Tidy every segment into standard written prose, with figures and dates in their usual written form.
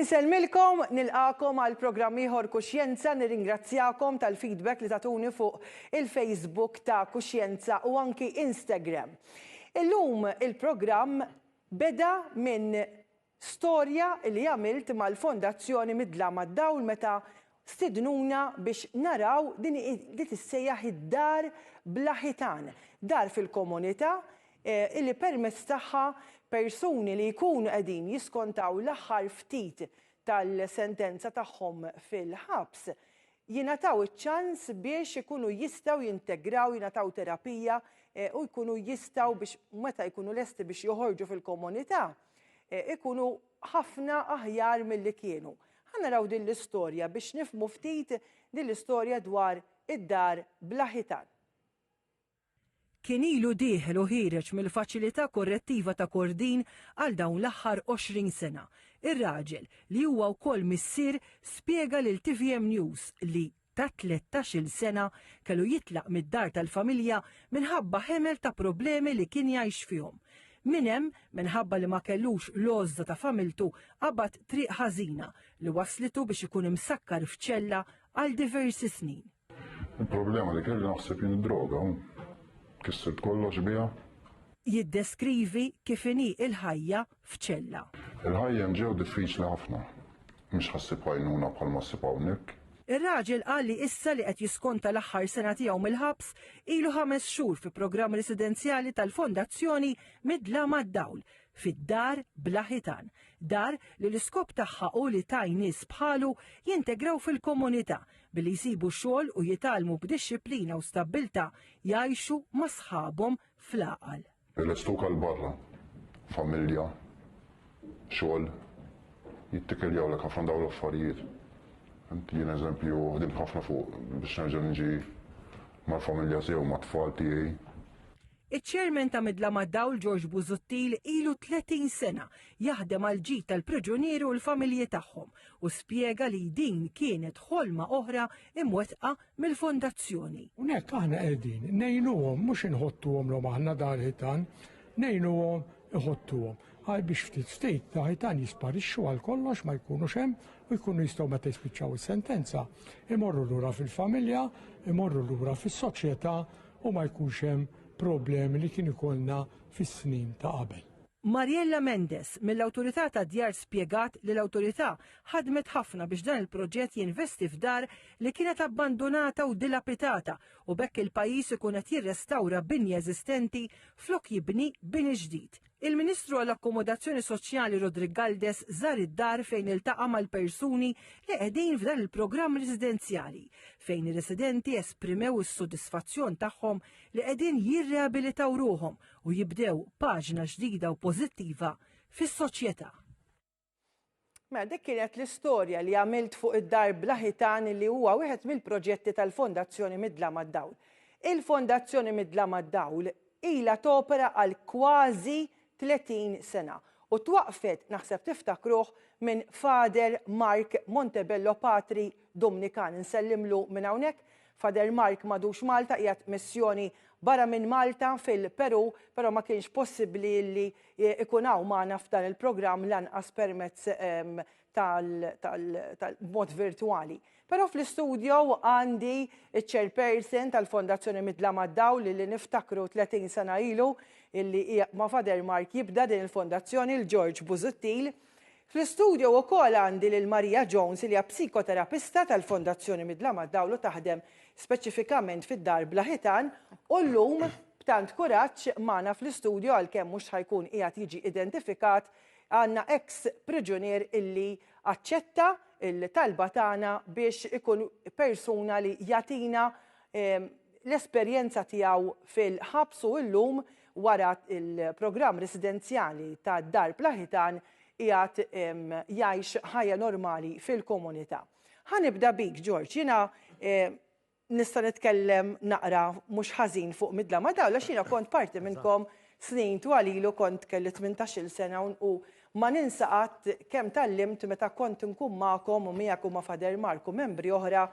Inselmilkom, nilqakom għal programm ieħor Kuxjenza, nirringrazzjakom tal-feedback li tatuni fuq il-Facebook ta' Kuxjenza u anki Instagram. Illum il-programm beda minn storja li għamilt mal-Fondazzjoni Midla mad-Dawl meta stidnuna biex naraw din li tissejjaħ id-dar bla ħitan. Dar fil-komunità illi permezz tagħha persuni li jkunu qegħdin jiskontaw l-aħħar ftit tal-sentenza tagħhom fil-ħabs jingħataw iċ-ċans biex ikunu jistgħu jintegraw, jingħataw terapija u jkunu jistgħu biex meta jkunu lesti biex joħorġu fil-komunità ikunu ħafna aħjar milli kienu. Ħanaraw din l-istorja biex nifhmu ftit din l-istorja dwar id-dar bla ħitan. Kien ilu dieħel u ħireġ mill-faċilità korrettiva ta' Kordin għal dawn l-aħħar 20 sena. Ir-raġel li huwa wkoll missier spjega lil TVM News li ta' 13-il sena kellu jitlaq mid-dar tal-familja minħabba ħemel ta' problemi li kien jgħix fihom. Min hemm minħabba li ma kellux l-għożda ta' familtu qabad triq ħażina li waslitu biex ikun imsakkar f'ċella għal diversi snin. Il-problema li kelli naħseb jien id-droga kissert kollox biha. Jiddeskrivi kif inhi il-ħajja f'ċella. Il-ħajja ġew diffiċli ħafna. Mhux ħassib għajnuna bħalma ssib hawnhekk. Ir-raġel qal li issa li qed jiskonta l-aħħar sena tiegħu mill-ħabs ilu 5 xhur fi programm residenzjali tal-Fondazzjoni Midla mad-Dawl fid-dar bla ħitan. Dar li l-iskop tagħha u li taj nies bħalu jintegraw fil-komunità billi jsibu xogħol u jitalmu b'dixxiplina u stabbiltà jgħixu ma' sħabhom fl-aqal. Il-istuka l-barra, familja, xogħol, jittikiljawlek ħafna dawn l-affarijiet. Jien eżempju ħdimt ħafna fuq biex nerġa' niġi mal-familja tiegħu mat-tfal tiegħi. Iċ-ċermen ta' Midla mad-Dawl George Busuttil ilu 30 sena jaħdem għal ġid tal-priġunieri u l-familji tagħhom u spjega li din kienet ħolma oħra imwettqa mill-fondazzjoni. Hawnhekk aħna qegħdin ngħinuhom mhux inħottuhom lhom aħna dar ħitan, ngħinuhom iħottuhom. Għal biex ftit ta' ħitan jisparixxu għal kollox ma jkunux hemm u jkunu jistgħu meta jispiċċaw is-sentenza imorru lura fil-familja, imorru lura fis-soċjetà u ma jkunx hemm problemi li kienu ikollna fis-snin ta' qabel. Mariella Mendes mill-Awtorità ta' Djar spjegat li l-Awtorità ħadmet ħafna biex dan il-proġett jinvesti f'dar li kienet abbandonata u dilapitata u bekk il-pajjiż ikun qed jirrestawra binja eżistenti flok jibni bini ġdid. Il-Ministru għall-Akkomodazzjoni Soċjali Rodrik Galdes żar id-dar fejn iltaqa' mal-persuni li qegħdin f'dan il-programm residenzjali fejn ir-residenti esprimew is-sodisfazzjon tagħhom li qegħdin jirreabilitaw ruhom u jibdew paġna ġdida u pożittiva fis-soċjetà. Mela dik kienet l-istorja li għamilt fuq id-dar bla ħitan li huwa wieħed mill-proġetti tal-Fondazzjoni Midla mad-Dawl. Il-Fondazzjoni Midla mad-Dawl ilha topera għal kważi 30 sena u twaqfet naħseb tiftakruh minn Fader Mark Montebello Patri Dominikan. Nsellimlu minn hawnhekk. Fader Mark madux Malta qiegħed missjoni barra minn Malta fil-Peru, però ma kienx possibbli li ikun hawn magħna f'dan il-programm lanqas permezz tal-mod virtuali. Però fl-istudju għandi iċ-chairperson tal-Fondazzjoni Midla mad-Dawl li niftakru 30 sena ilu illi ma' Fader Mark jibda din il-fondazzjoni il-George Busuttil. Fl-istudju wkoll għandi lil Maria Jones li hija psikoterapista tal-Fondazzjoni Midla mad-Dawl u taħdem speċifikament fid-dar bla ħitan u llum b'tant kuraġġ magħna fl-istudju għalkemm mhux ħajkun qiegħed jiġi identifikat għandna ex priġunier illi aċċetta il-talba tagħna biex ikun persuna li jagħtina l-esperjenza tiegħu fil-ħabs u llum wara il-programm residenzjali ta' dar bla ħitan qiegħed jgħix ħajja normali fil-komunità. Ħanibda bik, George, jiena nista' nitkellem naqra mhux ħażin fuq Midla mad-Dawl għax jiena kont parti minnkom snin twal ilu kont kelli 18-il sena u ma ninsa qatt kemm tallimt meta kont nkun magħkom u miegħek u ma' Fader Mark u membri oħra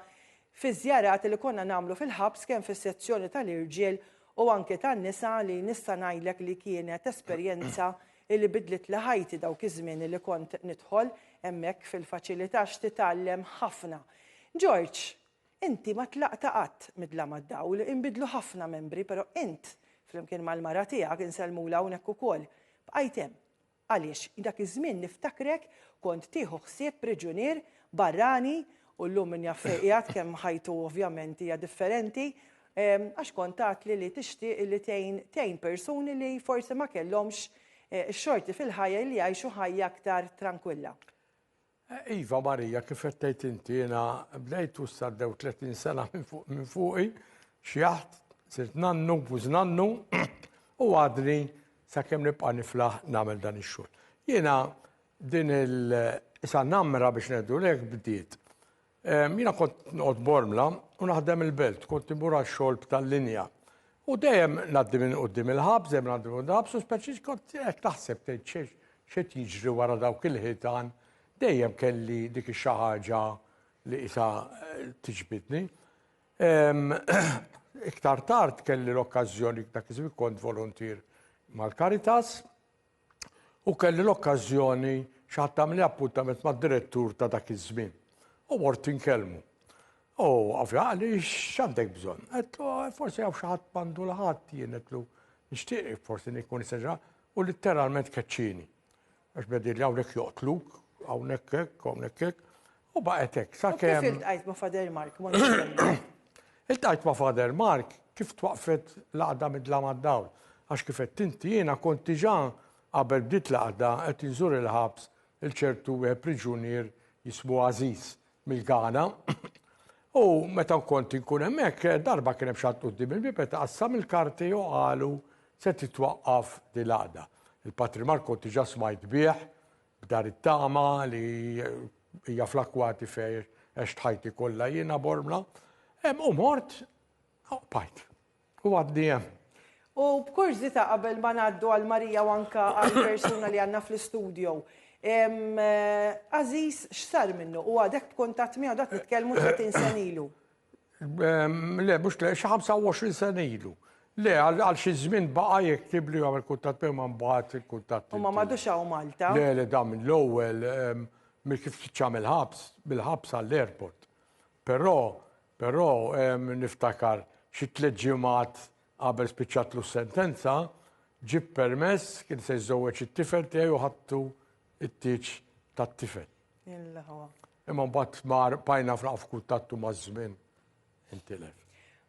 fi żjarat li konna nagħmlu fil-ħabs kemm fis-sezzjoni tal-irġiel u anke tan-nisa li nista' ngħidlek li kienet esperjenza li bidlet li ħajti dawk iż-żmien li kont nidħol hemmhekk fil-faċilità x'titgħallem ħafna. George, inti ma tlaqta qatt midla mad-dawl, inbidlu ħafna membri, però int flimkien mal-mara tiegħek insellmula hawnhekk ukoll. Bqajt hemm. Għaliex dak iż-żmien niftakrek kont tieħu ħsieb priġunier barrani u llum min jaffejqijat kemm ħajtu ovvjament hija differenti, għax kont tagħtli li tixtieq li tgħin persuni li forsi ma kellhomx xorti fil-ħajja li jgħixu ħajja aktar tranquilla. Iva Marija, kif qed tgħid inti jiena bdejt saddew 30 sena minn fuqi, xjaħt, sirt nannu, buż nannu, u għadni sakemm nibqa' niflaħ nagħmel dan ix-xogħol. Jiena din issa namra biex ngħidu lek bdiet. Jiena kont noqgħod Bormla u naħdem il-belt, kont imur għax-xogħol tal-linja. U dejjem ngħaddi minn quddiem il-ħabs, dejjem ngħaddi minn il-ħabs, u speċi kont qed taħseb tgħid x'qed jiġri wara dawk il-ħitan, dejjem kelli dik xi ħaġa li issa tiġbidni. Iktar tard kelli l-okkażjoni dak iż-żmien kont volontier mal-Caritas u kelli l-okkażjoni xi ħadd tagħmel appuntament mad-direttur ta' dak iż-żmien. U mort inkellmu. U għafja, x'għandek bżonn? Għetlu, forsi għaw xi ħadd m'għandu l-ħadd jien għetlu nixtieq forsi nikun iseġra u litteralment keċċini. Għax bedi li hawnhekk joqtluk, hawnhekk hekk, hawnhekk hekk, u baqgħet hekk. Kif iltqajt ma' Fader Mark? Iltqajt ma' Fader Mark kif twaqfet l-għaqda midla mad-dawl. Għax kif qed inti jiena kont diġà qabel bdiet l-għaqda qed inżur il-ħabs il-ċertu priġunier jismu Aziz mill-Ghana. U meta kont inkun hemmhekk darba kien hemm xi ħadd quddiem il-bib qed qassam il-karti u qalu se titwaqqaf din l-għaqda. Il-Patri Mark kont diġà smajt bih b'dar it-tama li hija fl-akkwati fejn għex ħajti kollha jiena Bormla. U mort, bajt. U għaddi hemm. U b'kurzita qabel ma ngħaddu għal Marija u anke għal persuna li għandna fl-istudju. Aziz, x'sar minnu? U għadek kontatt miegħu dak nitkellmu 30 sen ilu. Le, mhux le, xi 25 sena ilu. Le, għal xi żmien baqa' jektib li għamel kuntatt miegħu ma mbagħad il-kuntatt. U ma m'għadux hawn Malta. Le, da minn l-ewwel mill kif tiċċamel ħabs, bil-ħabs għall-airport. Però niftakar xi 3 ġimgħat qabel spiċċatlu s-sentenza, ġib permess kien se jżewweġ it-tifel tiegħu ħadtu it-tieġ tat-tifel. Imma mbagħad bajna f'naqf kuntattu maż-żmien intilef.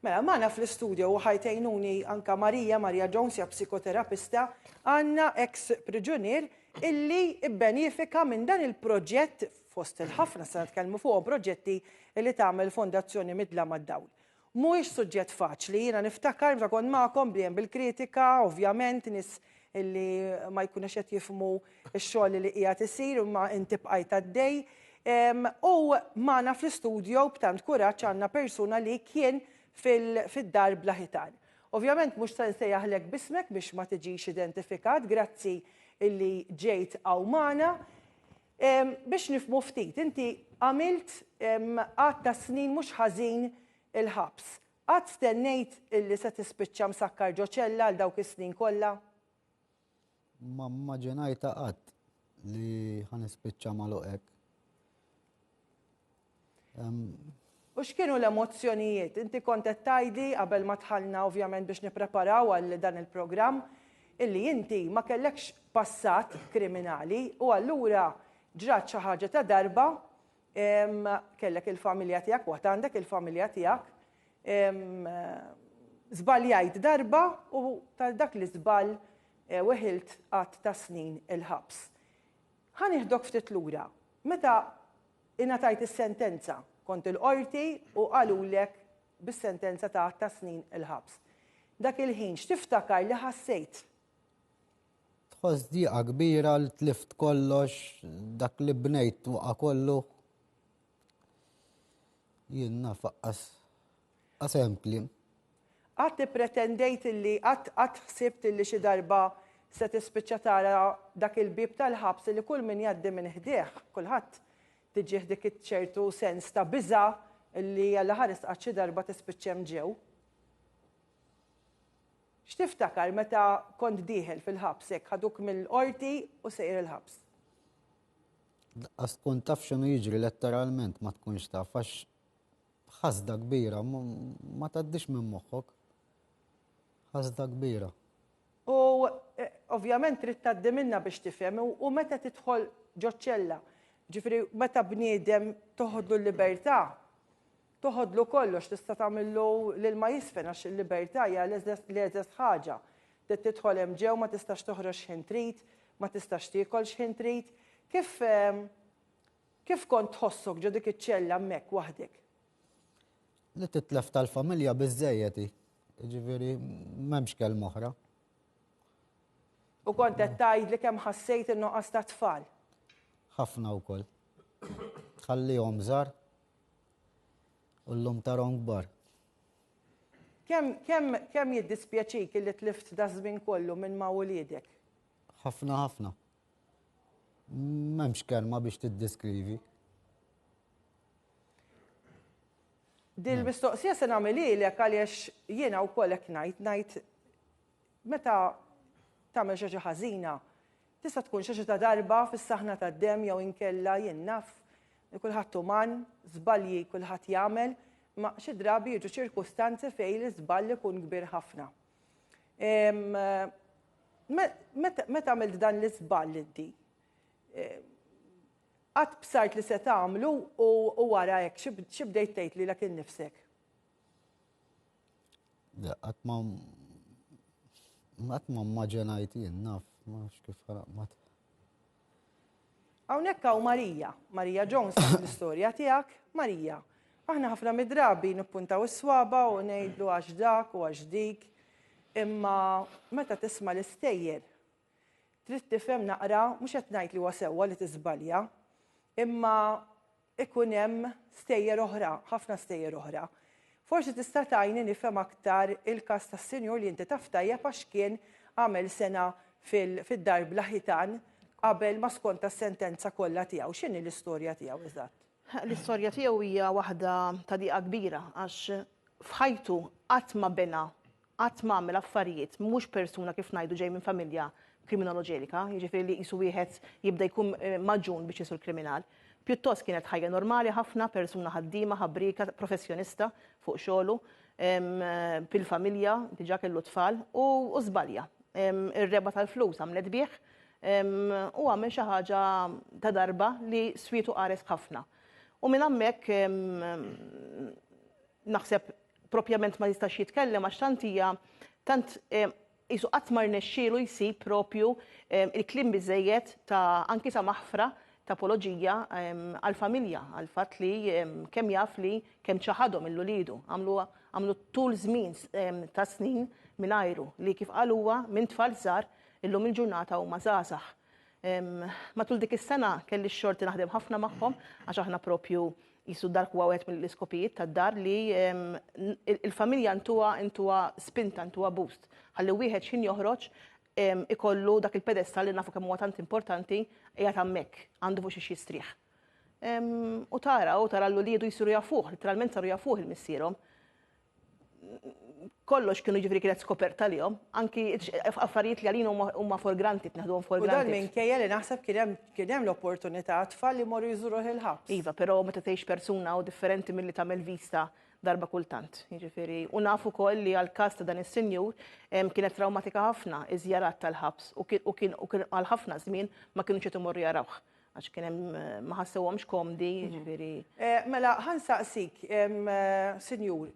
Mela, magħna fl-istudju u ħajtejnuni anke Marija Jones hija psikoterapista, għandna ex-priġunier illi ibbenifika minn dan il-proġett fost il-ħafna se nitkellmu fuq proġetti li tagħmel Fondazzjoni Midla mad-Dawl. Mhuwiex suġġett faċli, jiena niftakar meta kont magħkom bdejjem bil-kritika, ovvjament nies illi ma jkunux qed jifhmu x-xogħol li qiegħed isir imma inti bqajt għaddej. U magħna fl-istudju b'tant kuraġġ għandna persuna li kien fid-dar bla ħitan. Ovvjament mhux se nsejjaħlek bismek biex ma tiġix identifikat, grazzi illi ġejt hawn magħna. Biex nifhmu ftit, inti għamilt għad ta' snin mhux ħażin il-ħabs. Għad stennejt illi se tispiċċa msakkar ġo ċella għal dawk is-snin kollha? Ma immaġinajta qatt li ħanispiċċa magħluq hekk. U x'kienu l-emozzjonijiet? Inti kont qed tgħidli qabel ma tħallna ovvjament biex nippreparaw għal dan il-programm illi inti ma kellekx passat kriminali u allura ġrat xi ħaġa ta' darba kellek il-familja tiegħek waqt għandek il-familja tiegħek żbaljajt darba u tal dak li żball weħilt qatt ta' snin il-ħabs. Ħanieħdok ftit lura. Meta ingħatajt is-sentenza kont il-qorti u qalulek bis-sentenza ta' qatt ta' snin il-ħabs. Dak il-ħin x'tiftakar li ħassejt? Tħoss dieqa kbira li tlift kollox, dak li bnejt waqa' kollu. Jien nafaqqas hemm kliem. Qatt ippretendejt illi qatt ħsibt illi xi darba se tispiċċa tara dak il-bib tal-ħabs li kull min jgħaddi minn ħdieħ, kulħadd tiġih dik iċ-ċertu sens ta' biża' illi alla ħares qatt xi darba tispiċċa ġew. X'tiftakar meta kont dieħel fil-ħabs hekk ħaduk mill-qorti u sejr il-ħabs? Daqqas tkun taf x'inhu jiġri letteralment ma tkunx taf għax ħasda kbira ma tgħaddix minn moħħok. Ħasda kbira. U ovvjament trid tgħaddi minnha biex tifhem u meta tidħol ġoċċella, ġifieri meta bniedem toħodlu l-libertà, toħodlu kollox tista' tagħmillu lil ma jisfen għax il-libertà hija l-eżess ħaġa. Tidħol hemm ġew ma tistax toħroġ x'ħin trid, ma tistax tiekol x'ħin trid. Kif kont tħossok ġo dik iċ-ċella hemmhekk waħdek? Li titlef tal-familja biżżejjed hi. Ġifieri m'hemmx kelma oħra. U kont qed tgħidli kemm ħassejt in-nuqqas ta' tfal. Ħafna wkoll. Ħallihom żgħar u llum tarhom kbar. Kemm jiddispjaċik illi tlift da żmien kollu minn ma' wuliedek? Ħafna. M'hemmx kelma biex tiddeskrivi. Dil-mistoqsija se nagħmel ilek għaliex jiena wkoll hekk ngħid meta tagħmel xi ħaġa ħażina tista' tkun xi ta' darba fis-saħna tad-demm jew inkella jien naf kulħadd uman, żbalji kulħadd jagħmel, ma xi drabi jiġu ċirkustanzi fejn l-iżball ikun kbir ħafna. Meta għamilt dan l-iżball inti, qatt bsart li se tagħmlu u wara hekk xi bdejt tgħid lilek innifsek? Qatt ma mmaġenajt jien naf m'għafx kif ħaraqmat. Hawnhekk hawn Marija Jones l-istorja tiegħek, Marija. Aħna ħafna midrabi nippuntaw is-swaba u ngħidlu għax dak u għax dik, imma meta tisma' l-istejjer trid tifhem naqra mhux qed ngħid li huwa sewwa li tiżbalja, imma ikun hemm stejjer oħra, ħafna stejjer oħra. Forsi tista' tgħinni nifhem aktar il-każ tas-Sinjur li inti taf tajjeb għax kien għamel sena fid-dar Blaħitan qabel ma skonta s-sentenza kollha tiegħu. X'inhi l-istorja tiegħu eżatt? L-istorja tiegħu hija waħda ta' diqa kbira għax f'ħajtu qatt ma bena, qatt ma għamel affarijiet, mhux persuna kif ngħidu ġej minn familja kriminoloġika, jiġifieri li qisu wieħed jibda jkun maġġun biex isur kriminal. Pjuttost kienet ħajja normali ħafna, persuna ħaddiema, ħabbrika, professjonista fuq xogħlu, fil-familja, diġà kellu tfal u żbalja. Ir-reba tal-flus għamlet bih u għamel xi ħaġa ta' darba li swietu qares ħafna. U minn hemmhekk naħseb propjament ma jistax jitkellem għax tant qisu qatt ma rnexxielu jsib propju il-kliem biżejjed ta' anki ta' maħfra ta' apoloġija għall-familja, għall-fatt li kemm jaf li kemm ċaħadhom il-wulidu għamlu tul żmien ta' snin mingħajru li kif qal huwa minn tfal żgħar illum il-ġurnata huma żgħażagħ. Matul dik is-sena kelli x-xorti naħdem ħafna magħhom għax aħna propju qisu dar huwa wieħed mill-iskopijiet tad-dar li il-familja intuha spinta, intuha boost. Ħalli wieħed x'in joħroġ ikollu dak il-pedestal li nafu kemm huwa tant importanti qiegħed hemmhekk għandu fuq xi jistrieħ. U tara l-wuliedu jsiru jafuh, literalment saru jafuh il-missierhom. Kollox kienu ġifri kienet skoperta lihom, anki affarijiet li għalina huma for granted, naħduhom for granted. U dan minkejja li naħseb kien hemm l-opportunità tfal li morru jżuru il-ħabs. Iva, però meta tgħix persuna u differenti milli tagħmel vista darba kultant. Jiġifieri, u nafu wkoll li għall-każ ta' dan is-sinjur kienet traumatika ħafna iż-żjarat tal-ħabs u kien għal ħafna żmien ma kienu qed imorru jarawh għax kien hemm ma ħassewhomx komdi, jiġifieri. Mela ħansaqsik, Sinjur,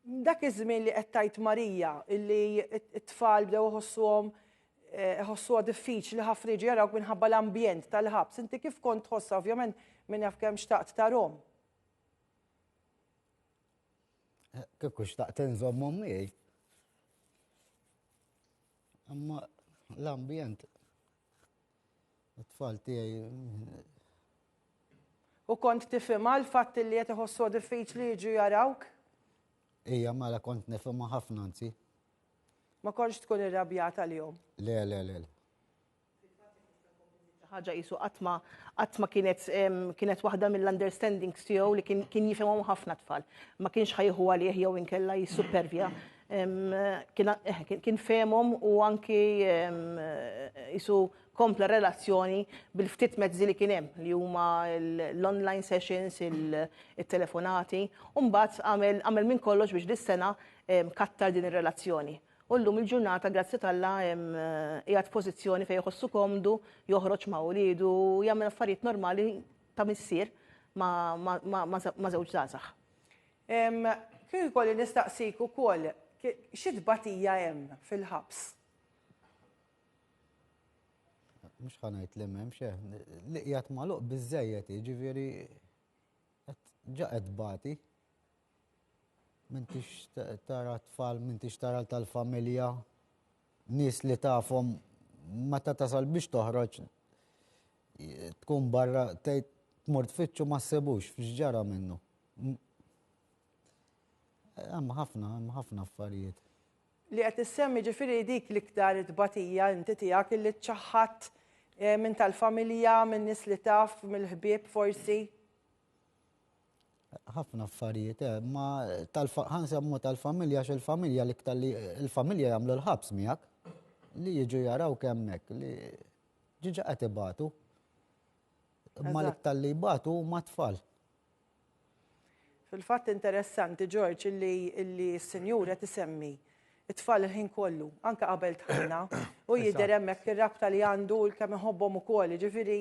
dak iż-żmien li qed tgħid Marija illi t-tfal bdew iħossuha diffiċli ħafna jiġu jarawk minħabba l-ambjent tal-ħabs. Inti kif kont tħossha ovvjament minn jaf kemm xtaqt tarhom? Kieku xtaqt inżommhom miegħi. Imma l-ambjent it-tfal tiegħi. U kont tifhimha l-fatt li qed iħossuha diffiċli jiġu jarawk? Ija, mela kont nifhimha ħafna anzi. Ma kontx tkun irrabjata għalihom? Le. Ħaġa qisu qatt ma kienet waħda mill-understandings tiegħu li kien jifhimhom ħafna tfal. Ma kienx ħajħu għalih jew inkella jissupervja kien femhom u anki jisu kompla relazzjoni bil-ftit mezzi li kien hemm li huma l-online sessions, il-telefonati, u mbagħad għamel minn kollox biex dis-sena kattar din ir-relazzjoni. U llum il-ġurnata grazzi Alla qiegħed f'pożizzjoni fejn jħossu komdu, joħroġ ma' uliedu, jagħmel affarijiet normali ta' missier ma' żewġ żgħażagħ. Kien ikolli nistaqsik ukoll xi tbatija hemm fil-ħabs? Mhux ħanajt li m'hemmx li qiegħed magħluq biżżejjed, jiġifieri ġaqet bati. M'intix tara tfal, m'intix tara tal-familja, nies li tafhom meta tasal biex toħroġ tkun barra tgħid tmur tfittxu ma ssebux f'x'ġara minnu. Hemm ħafna affarijiet. Li qed issemmi ġifieri dik l-iktar tbatija inti tiegħek illi tċaħħad minn tal-familja, minn nies li taf, mill-ħbieb forsi? Ħafna affarijiet, ma ħansemmu tal-familja x'il-familja l-iktar li l-familja jagħmlu l-ħabs miegħek li jiġu jaraw hemmhekk li ġiġa qed ibatu. Ma l-iktar li jbatu huma tfal. Fil-fatt interessanti, George, illi s-senjur qed isemmi it-tfal il-ħin kollu, anke qabel tħanna, u jidher hemmhekk ir-rabta li għandu u kemm iħobbhom ukoll, ġifieri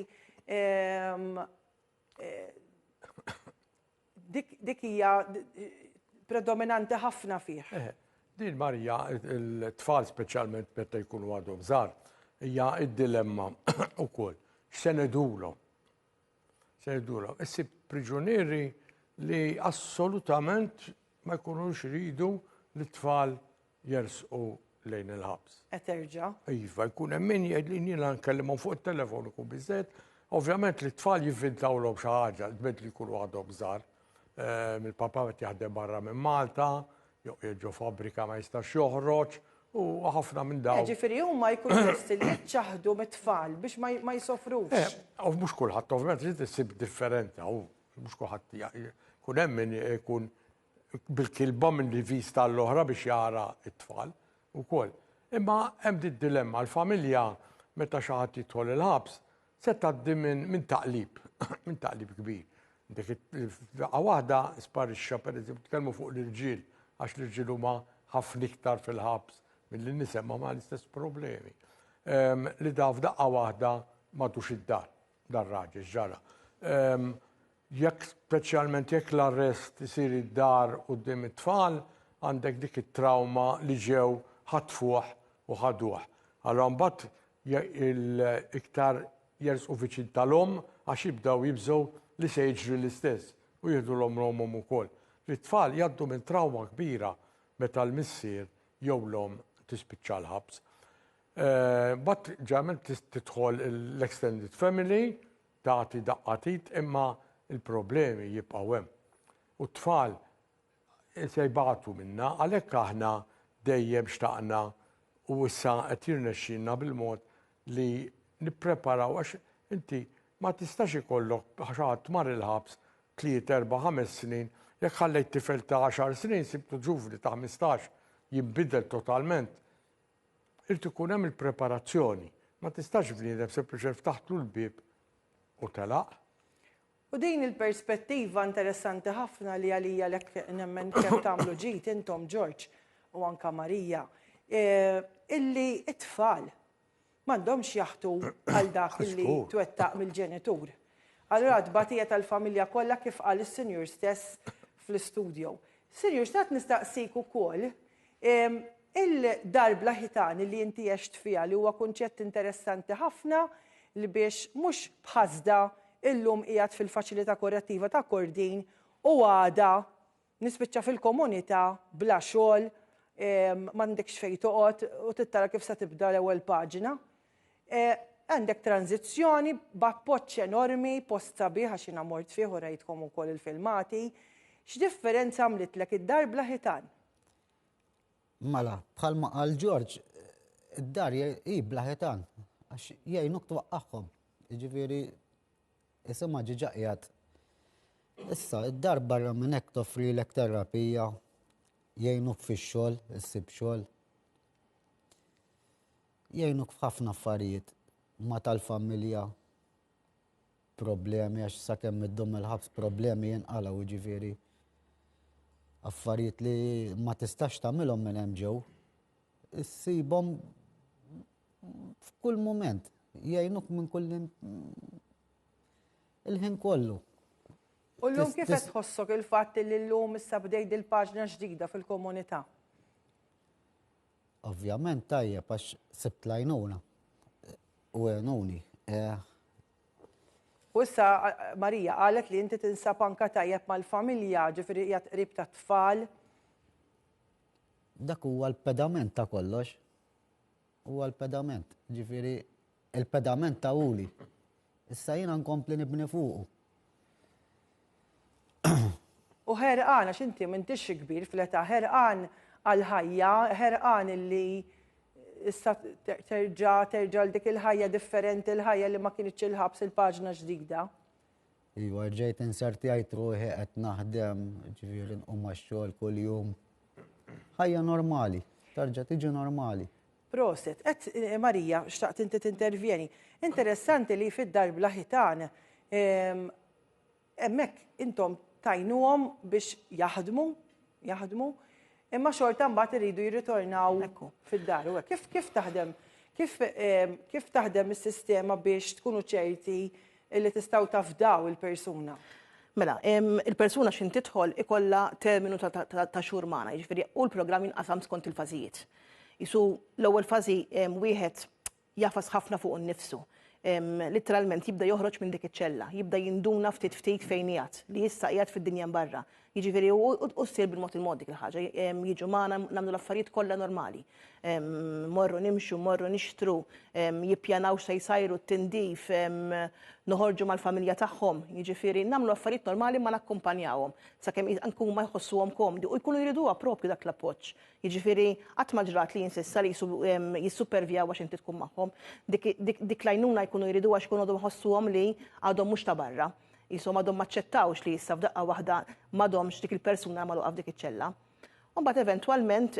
dik hija predominanti ħafna fih. Din Marija, il-tfal speċjalment meta jkunu għadhom żgħar, hija d-dilemma wkoll. X'se ngħidulhom? Issib priġunieri li assolutament ma jkunux iridu li t-tfal jersqu lejn il-ħabs. Terġa'. Iva, jkun hemm min jgħidlin jiena nkellimhom fuq it-telefon ikun biżżejjed. Ovvjament li t-tfal jivvintawlhom xi ħaġa li jkunu għadhom żgħar. Il-papa qed jaħdem barra minn Malta, jew jiġu fabbrika ma jistax joħroġ, u ħafna minn dawn. Ġifieri huma jkunu lesti li jiċċaħdu mit-tfal biex ma jsofrux. Mhux kulħadd ovvjament trid issib differenti, mhux kulħadd kun hemm min ikun bil-kilba minn li vista l-oħra biex jara t-tfal ukoll. Imma hemm dit dilemma l-familja meta xi ħadd jidħol il-ħabs se tgħaddi minn taqlib, minn taqlib kbir. Dik il-faqgħa waħda sparixxa pereżempju tkellmu fuq l-irġiel għax l-irġiel huma ħafna iktar fil-ħabs milli nisemma ma l-istess problemi. Li da f'daqqa waħda m'għadux id-dar, dar raġel ġara. Jekk speċjalment jekk l-arrest isir id-dar quddiem it-tfal, għandek dik it-trauma li ġew ħatfuh u ħaduh. Allura mbagħad iktar jersqu viċin tal-om għax jibdew jibżgħu li se jiġri l-istess u jieħdu l-omhom ukoll. It-tfal jgħaddu minn trauma kbira meta l-missier jew l-om tispiċċa l-ħabs. Bat ġament tidħol l-extended family, tagħti daqqatit, imma il-problemi jibqgħu hemm. U t-tfal se jbagħtu minna, għalhekk aħna dejjem xtaqna u issa qed jirnexxinna bil-mod li nippreparaw għax inti ma tistax ikollok xi ħadd mar il-ħabs 3, 4, 5 snin, jekk ħallejt tifel ta' 10 snin sibtu ġuvni ta' 15 jinbidel totalment. Irid ikun hemm il-preparazzjoni. Ma tistax bniedem sempliċement ftaħtlu l-bieb u telaq. U din il-perspettiva interessanti ħafna li għalija lek nemmen kemm tagħmlu ġid intom George u anka Marija, illi it-tfal m'għandhomx jaħtu għal dak illi twettaq mill-ġenitur. Allura tbatija tal-familja kollha kif qal is-senjur stess fl-istudju. Senjur, x'tat nistaqsik ukoll il-dar blaħitan li inti għext fiha li huwa kunċett interessanti ħafna li biex mhux bħażda illum qiegħed fil-faċilità korrettiva ta' Kordin u għada nispiċċa fil-komunità bla xogħol m'għandekx fejn toqgħod u tittara kif se tibda l-ewwel paġina. Għandek tranzizzjoni b'appoġġ enormi, post sabiħ għax jiena mort fih u rajtkom ukoll il-filmati. X'differenza għamlitlek id-dar blaħitan? Mela, bħalma qal George, id-dar hi blaħitan għax jgħinuk twaqqagħhom. Jiġifieri isimha ġiġa qiegħed. Issa id-dar barra minn hekk toffrilek terapija, jgħinuk fix-xogħol, issib xogħol. Jgħinuk f'ħafna affarijiet ma tal-familja problemi għax sakemm iddum il-ħabs problemi jinqalgħu jiġifieri affarijiet li ma tistax tagħmilhom minn hemm ġew issibhom f'kull mument jgħinuk minn kull il-ħin kollu. U llum kif qed tħossok il-fatt li llum issa bdejt il-paġna ġdida fil-komunità? Ovvjament tajjeb għax sibt lajnuna u għenuni. U issa Marija qalet li inti tinsab anka tajjeb mal-familja, ġifieri hija qrib ta' tfal. Dak huwa l-pedament ta' kollox. Huwa l-pedament. Ġifieri il-pedament ta' uli. Issa jiena nkompli nibni fuqu. U ħerqan għax inti m'intix kbir fl-età, ħerqan għal-ħajja, ħerqan illi issa terġa' dik il-ħajja differenti, il-ħajja li ma kienx il-ħabs il-paġna ġdida. Iwa, ġejt insertijajt ruħi qed naħdem, ġifieri nqum għax-xogħol kuljum. Ħajja normali, terġa' tiġi normali. Proset, Marija, xtaqt inti tintervjeni. Interessanti li fid-dar bla ħitan hemmhekk intom tajnuhom biex jaħdmu, imma xorta mbagħad iridu jirritornaw fid-dar. Kif taħdem? Kif taħdem is-sistema biex tkunu ċerti li tistgħu tafdaw il-persuna? Mela, il-persuna xin tidħol ikolla terminu ta' xhur magħna, jiġifieri u l-programm jinqasam skont il-fażijiet. Isu l-ewwel fażi wieħed jafas ħafna fuq innifsu. Literalment jibda joħroġ minn dik iċ-ċella, jibda jinduna ftit fejn qiegħed li issa qiegħed fid-dinja barra. Jiġifieri u ssir bil-mod il-mod dik il-ħaġa. Jiġu magħna nagħmlu l-affarijiet kollha normali. Morru nimxu, morru nixtru, jippjanaw se jsajru t-tindif, noħorġu mal-familja tagħhom. Jiġifieri nagħmlu affarijiet normali ma nakkumpanjawhom sakemm nkunu ma jħossuhom komdi u jkunu jriduha proprju dak l-appoġġ. Jiġifieri qatt ma ġrat li jinsissa li jissupervjaw għax inti tkun magħhom. Dik lajnuna jkunu jriduha għax ikunu ħossuhom li għadhom mhux ta' barra. Jisom għadhom maċċettawx li jissa f'daqqa waħda m'għadhomx dik il-persuna magħluqa f'dik iċ-ċella. Mbagħad eventwalment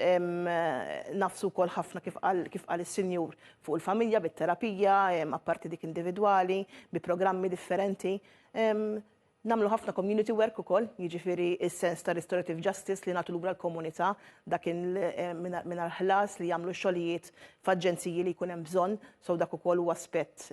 nafsu wkoll ħafna kif qal is-sinjur fuq il-familja bit-terapija, apparti dik individwali, bi programmi differenti. Namlu ħafna community work ukoll, jiġifieri is-sens ta' restorative justice li nagħtu lura l-komunità dak mingħajr ħlas li jagħmlu xogħlijiet f'aġenziji li jkun hemm bżonn, so dak ukoll huwa aspett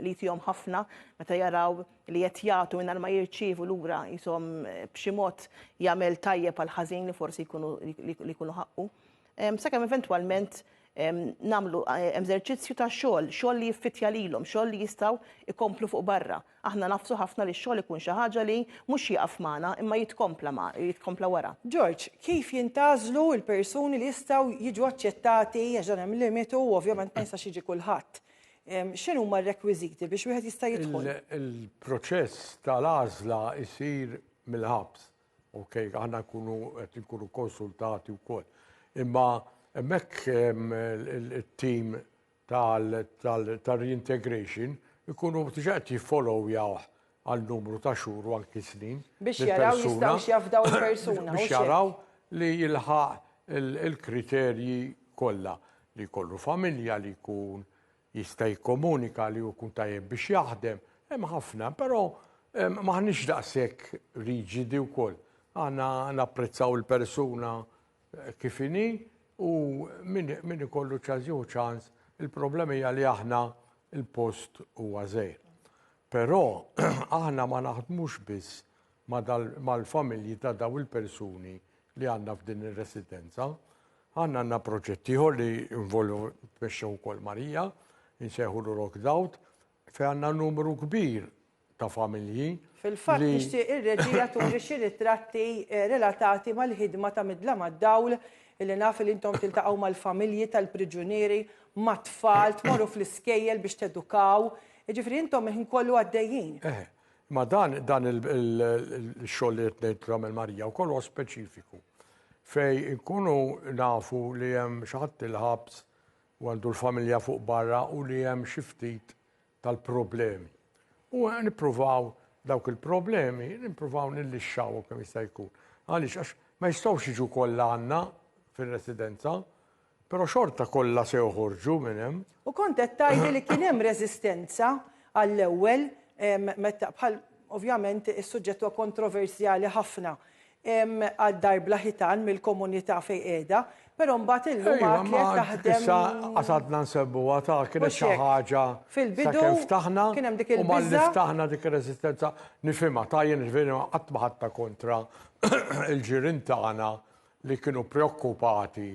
li tihom ħafna meta jaraw li qed jagħtu mingħajr ma jirċievu lura jisom b'xi mod jagħmel tajjeb għal ħażin li forsi jkunu ħaqqu. Sakemm eventwalment namlu eżerċizzju ta' xogħol li jiffittja lilhom, xogħol li jistgħu ikomplu fuq barra. Aħna nafsu ħafna li x-xogħol ikun xi ħaġa li mhux jieqaf magħna imma jitkompla wara. George, kif jintażlu l-persuni li jistgħu jiġu aċċettati għax hemm limitu u ovvjament ma jistax jiġi kulħadd. X'inhu huma r-rekwiżiti biex wieħed jista' jidħol? Il-proċess tal-għażla jsir mill-ħabs. Okej, aħna nkunu konsultati wkoll. Imma hemmhekk il-team tal-reintegration ikunu diġà qed jiffollowjaw għal numru ta' xhur u anki snin. Biex jaraw jistgħu jafdaw il-persuna. Biex jaraw li jilħaq il-kriterji kollha li jkollu familja li jkun jista' jikkomunika li jkun tajjeb biex jaħdem. Hemm ħafna, però maħniex daqshekk riġidi wkoll. Aħna napprezzaw il-persuna kif inhi u min ikollu ċans, il-problema hija li aħna il-post huwa żgħir. Però aħna ma naħdmux biss mal-familji ta' daw il-persuni li għandna f'din ir-residenza. Għandna proġetti ieħor li involvu mexxew ukoll Marija, insejħu Rock Out, fejn għandna numru kbir ta' familji. Fil-fatt nixtieq ir-reġija turi xi ritratti relatati mal-ħidma ta' midla mad-dawl illi naf li intom tiltaqgħu mal-familji tal-priġunieri, mat-tfal, tmorru fl-iskejjel biex tedukaw. Jiġifieri intom ħin kollu għaddejjin. Ma dan il-xogħol li qed tagħmel Marija wkoll huwa speċifiku. Fej inkunu nafu li hemm xi ħadd il-ħabs u għandu l-familja fuq barra u li hemm xi ftit tal-problemi. U nippruvaw dawk il-problemi nippruvaw nillixxaw kemm jista' jkun. Għaliex għax ma jistgħux jiġu kollha għandna fir-residenza, però xorta kollha se joħorġu minn hemm. U kont qed tgħidli li kien hemm reżistenza għall-ewwel meta bħal ovvjament is-suġġett huwa kontroversjali ħafna għad-dar Blaħitan mill-komunità fejn qiegħda, però mbagħad illum għad taħdem. Issa qasadna nsebbuha ta' kienet xi ħaġa fil-bidu ftaħna kien hemm dik u malli il-biża. ftaħna dik ir-reżistenza nifhimha ta' jien ġifieri qatt ma ħadta kontra il-ġirien tagħna li kienu preokkupati.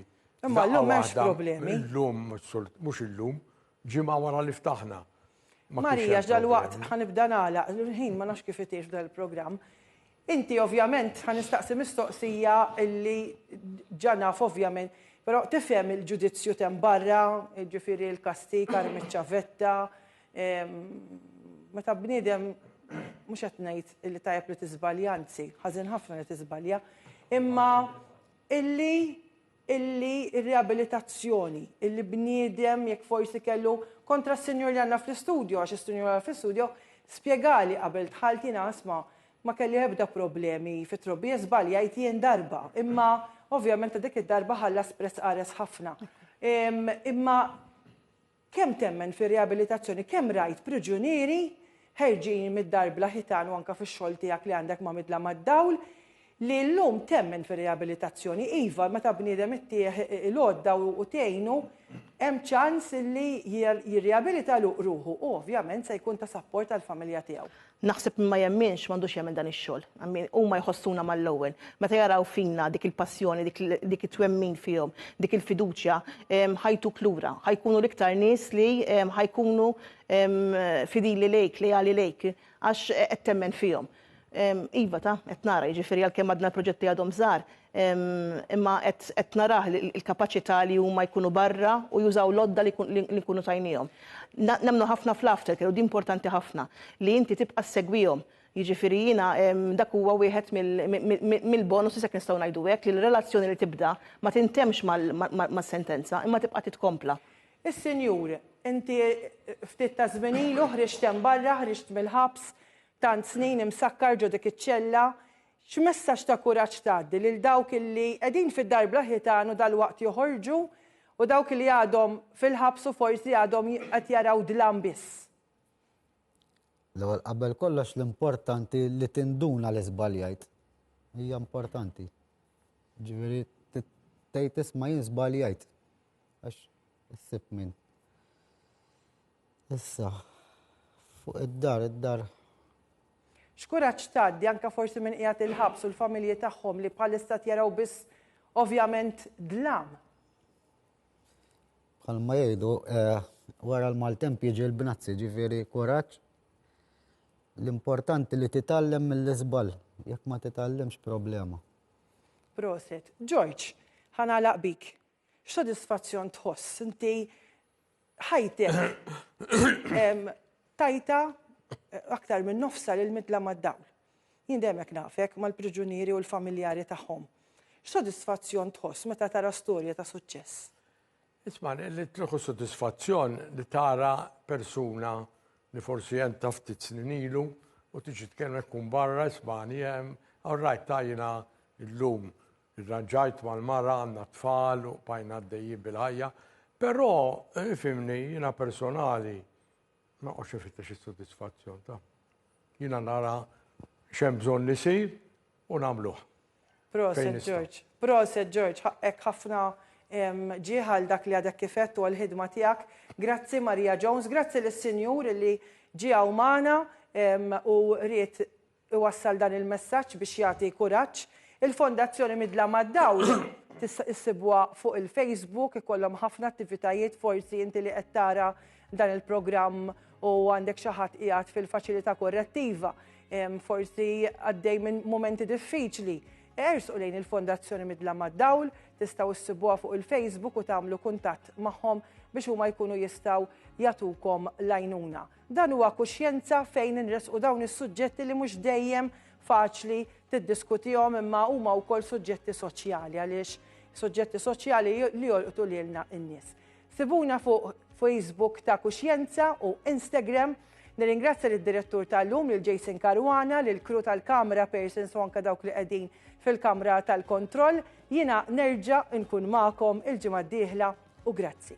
Imma llum m'hemmx problemi. Illum mhux illum, ġimgħa wara li ftaħna. Marija, dal-waqt ħanibda nagħlaq, il-ħin ma nafx kif itiex dal-programm. Inti ovvjament ħanistaqsi mistoqsija illi ġanaf ovvjament, però tifhem il-ġudizzju tem barra, ġifieri l-kastik, armi ċavetta, meta bniedem mhux qed ngħid illi tajjeb li tiżbalja, anzi, ħażin ħafna li tiżbalja, imma illi ir-riabilitazzjoni, illi bniedem jekk forsi kellu kontra s-sinjur li għandna fl-istudju, għax is-sinjur għandna fl-istudju, spjegali qabel tħalti nasma' ma kelli ebda problemi fit-trobbija żbaljajt jien darba, imma ovvjament dik id-darba ħalla espress qares ħafna. Imma kemm temmen fir-riabilitazzjoni, kemm rajt priġunieri ħerġin mid-dar Blaħitan u anke fix-xogħol tiegħek li għandek ma' midla mad-dawl li llum temmen fir-riabilitazzjoni. Iva, meta bniedem ittieħ il-għodda u tgħinu, hemm ċans li jirriabilita ruħu u ovvjament se jkun ta' sapport għall-familja tiegħu. Naħseb ma jemminx m'għandux jagħmel dan ix-xogħol. Huma jħossuna mal-ewwel. Meta jaraw fina dik il-passjoni, dik it-twemmin fihom, dik il-fiduċja, ħajtu klura, ħajkunu l-iktar nies li ħajkunu fidili lejk, lejali lejk, għax qed temmen fihom. Iva ta' qed nara, jiġifieri għalkemm għadna l-proġetti għadhom żgħar, imma qed narah il-kapaċità li huma jkunu barra u jużaw l-odda li nkunu tajnihom. Nemmnu ħafna fl-aftercare u di importanti ħafna li inti tibqa' segwihom. Jiġifieri jiena dak huwa wieħed mill-bonus jekk nistgħu ngħidu hekk li l-relazzjoni li tibda ma tintemx mas-sentenza imma tibqa' titkompla. Is-sinjur, inti ftit ta' żmien ilu ħriġt hemm barra, ħriġt mill-ħabs, tant snin imsakkar ġo dik iċ-ċella, x'messaġġ ta' kuraġġ tgħaddi lil dawk illi qegħdin fid-dar Blaħitan u dal-waqt joħorġu u dawk li għadhom fil-ħabs u forsi għadhom qed jaraw dlam biss. L-ewwel qabel kollox l-importanti li tinduna l-iżbaljajt. Hija importanti. Ġifieri tgħid isma' jien żbaljajt. Għax issib min. Issa fuq id-dar. X'kuraġġ tgħaddi anke forsi minn qiegħed il-ħabs u l-familji tagħhom li bħalissa jaraw biss ovvjament dlam. Bħalma jgħidu wara l-maltemp jiġi l-bnazzi, ġifieri kuraġġ. L-importanti li titgħallem mill-iżball, jekk ma titgħallemx problema. Proset. George, ħanalaq bik. X'sodisfazzjon tħoss inti ħajtek tajta aktar minn nofsa lil midla mad-dawl. Jien dejjem hekk nafek mal-priġunieri u l-familjari tagħhom. X'sodisfazzjon tħoss meta tara storja ta' suċċess? Isma' li tieħu sodisfazzjon li tara persuna li forsi hemm ta' ftit snin ilu u tiġi tkellem tkun barra ismani hemm awrajt tajjina llum irranġajt mal-mara għandna tfal u bajna għaddejjin bil-ħajja, però ifhimni jiena personali ma qosx ifittex is-sodisfazzjon ta'. Jiena nara x'hemm bżonn li jsir u nagħmluh. Proset George. Proset George, hekk ħafna ġieħal dak li għadek kifett u għal-ħidma tiegħek. Grazzi Marija Jones, grazzi lis-Sinjur li ġiew magħna u ried iwassal dan il-messaġġ biex jagħti kuraġġ. Il-Fondazzjoni Midla mad-Dawl issibuha fuq il-Facebook, ikollhom ħafna attivitajiet forsi inti li qed tara dan il-programm u għandek xi ħadd qiegħed fil-faċilità korrettiva, forsi għaddej minn momenti diffiċli. Ersqu lejn il-Fondazzjoni Midla mad-Dawl, tistgħu issibuha fuq il-Facebook u tagħmlu kuntatt magħhom biex huma jkunu jistgħu jagħtukom l-għajnuna. Dan huwa kuxjenza fejn inresqu dawn is-suġġetti li mhux dejjem faċli tiddiskutihom imma huma wkoll suġġetti soċjali għaliex suġġetti soċjali li jolqtu lilna n-nies. Sibuna fuq Facebook ta' Kuxjenza u Instagram Nirringrazzja lid-direttur tal-lum lil Jason Caruana, lil kru tal-Kamra Persons u anke dawk li qegħdin fil-Kamra tal-Kontroll. Jiena nerġa' nkun magħkom il-ġimgħa d-dieħla u grazzi.